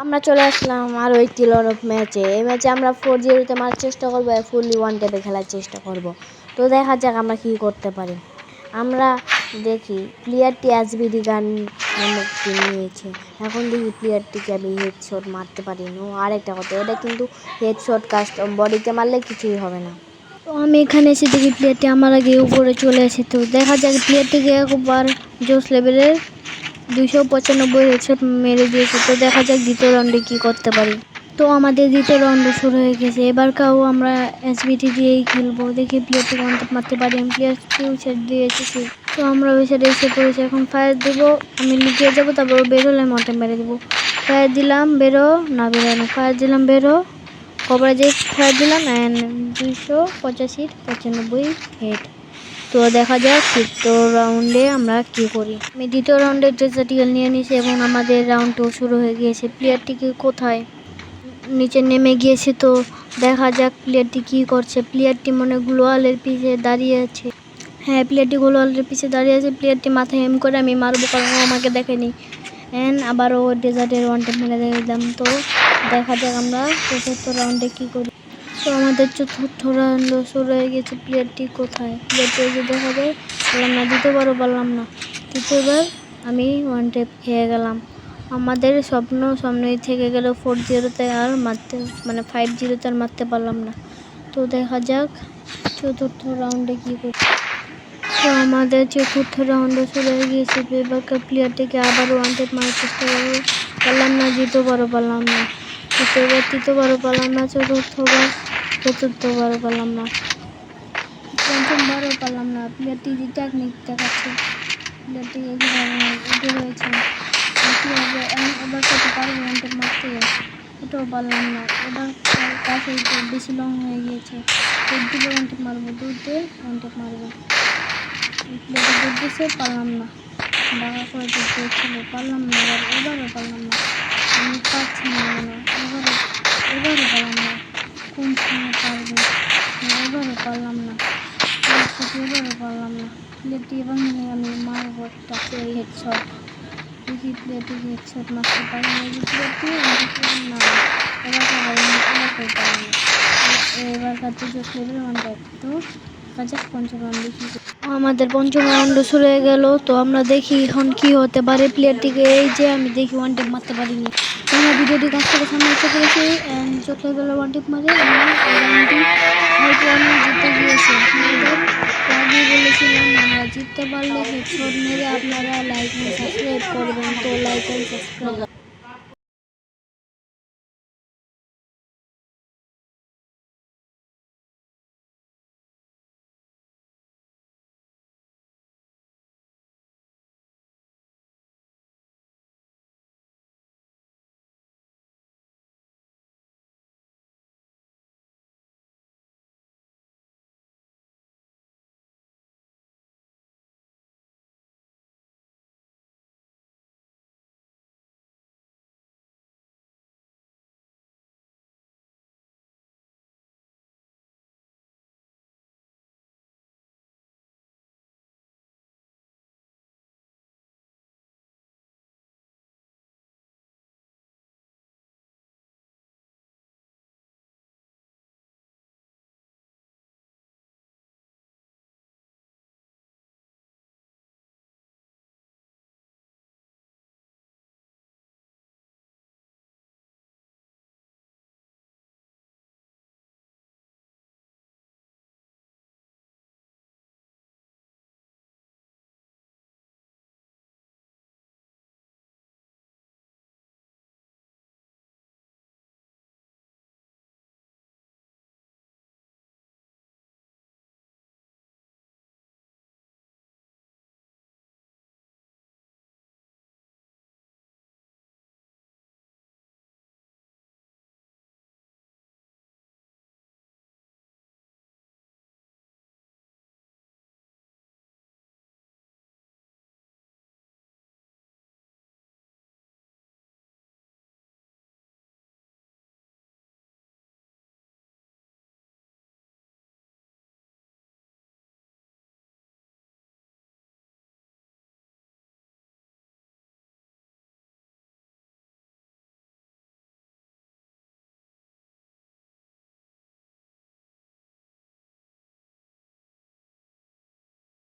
আমরা চলে আসলাম আরও একটি লড়ক ম্যাচে। এই ম্যাচে আমরা 4-0 মারার চেষ্টা করবো, ফুললি ওয়ান ট্যাপে খেলার চেষ্টা করব। তো দেখা যাক আমরা কি করতে পারি। আমরা দেখি প্লেয়ারটি এসবিডি গান নামক নিয়েছে। এখন দেখি প্লেয়ারটিকে আমি হেডশট মারতে পারি না। আরেকটা কথা, এটা কিন্তু হেডশট কাস্টম, বডিতে মারলে কিছুই হবে না। তো আমি এখানে এসে দেখি প্লেয়ারটি আমার আগে উপরে চলে আসে। তো দেখা যাক প্লেয়ারটিকে একবার জোস লেভেলের 295 হেডশট মেরে দিয়েছে। তো দেখা যাক দ্বিতীয় রাউন্ডে কী করতে পারি। তো আমাদের দ্বিতীয় রাউন্ড শুরু হয়ে গেছে। এবারকাও আমরা এসবিটি দিয়েই খেলবো। দেখি প্লেয়ারটি ওয়ান ট্যাপ মারতে পারি। আমি প্লেয়ারটি উইসাইড দিয়ে এসেছি। তো আমরা উইসাইডে এসে পড়েছি। এখন ফায়ার দেবো, আমি লুকিয়ে যাবো, তারপর বেরোলে আমি ওয়ান ট্যাপ মেরে দেবো। ফায়ার দিলাম, বেরো না, বেরো না, ফায়ার দিলাম, বেরো, কভারেজে ফায়ার দিলাম, অ্যান্ড 285 হেড। তো দেখা যাক তৃতীয় রাউন্ডে আমরা কি করি। আমি দ্বিতীয় রাউন্ডের ড্রেসার টিকেল নিয়ে নিয়েছি এবং আমাদের রাউন্ডও শুরু হয়ে গিয়েছে। প্লেয়ারটিকে কোথায় নিচে নেমে গিয়েছে। তো দেখা যাক প্লেয়ারটি কি করছে। প্লেয়ারটি মনে গ্লোয়ালের পিছে দাঁড়িয়ে আছে। হ্যাঁ, প্লেয়ারটি গ্লোয়ালের পিছে দাঁড়িয়ে আছে। প্লেয়ারটি মাথায় হেম করে আমি মারবো, কারণ ও আমাকে দেখেনি। অ্যান্ড আবারও ডেজার্টের ওয়ান ট্যাপ মেরে দিলাম। তো দেখা যাক আমরা চতুর্থ রাউন্ডে কী করি। তো আমাদের চতুর্থ রাউন্ড শুরু হয়ে গেছে। প্লেয়ারটি কোথায়? প্লেয়ারটি যে দেখা যায়, পারলাম না, দ্বিতীয়বারও পারলাম না। তৃতীয়বার আমি ওয়ান ট্যাপ খেয়ে গেলাম। আমাদের স্বপ্ন সামনেই থেকে গেল। 4-0 আর মারতে 5-0 আর মারতে পারলাম না। তো দেখা যাক চতুর্থ রাউন্ডে কী করি। তো আমাদের চতুর্থ রাউন্ডে শুরু হয়ে গিয়েছে। এবারকার প্লেয়ারটিকে আবারও ওয়ান ট্যাপ মারার চেষ্টা করবো, পারলাম না, দ্বিতীয়বারও পারলাম না, তৃতীয়বারও পারলাম না, চতুর্থবারও পারলাম না, পঞ্চমবারও পারলাম না। প্লেয়ারটি টেকনিক দেখাচ্ছে। প্লেয়ারটি এগিয়ে রয়েছে। কীভাবে এবার কত পারবো ওয়ান ট্যাপ মারতে? এটাও পারলাম না। এবার কাছে বেশি লং হয়ে গিয়েছে। দুটো ওয়ান ট্যাপ মারবো, দুটো ওয়ান ট্যাপ মারবো। প্লেয়ারটি দেখতেছে, পারলাম না, বাঘা করে ছিল, পারলাম না, এবারও পারলাম না। আমি পারছি না, এবারও পারলাম না। কোন সময় পারবো? এবারও পারলাম না, এবারও পারলাম না। প্লেয়ারটি এবার আমি মারবো একটা হেডশট। দেখি প্লেয়ারটিকে হেডশট মারতে পারি না। প্লেয়ারটি না, এবার কাছে জোস লেভেল ওয়ান ট্যাপ। তো কাছে পঞ্চম রাউন্ড দেখি। আমাদের পঞ্চম রাউন্ড শুরু হয়ে গেল। তো আমরা দেখি এখন কি হতে পারে। প্লেয়ারটিকে এই যে আমি দেখি ওয়ান ট্যাপ মারতে পারিনি। আমরা ভিডিওটি কাছ থেকে সামনে এসে করেছি। জোস লেভেল ওয়ান ট্যাপ মারে আমরা জিতে গিয়েছি। আপনাদের বলেছিলাম আমরা জিততে পারলে হেডশট মেরে আপনারা লাইক সাবস্ক্রাইব করবেন। তো লাইক এন্ড সাবস্ক্রাইব।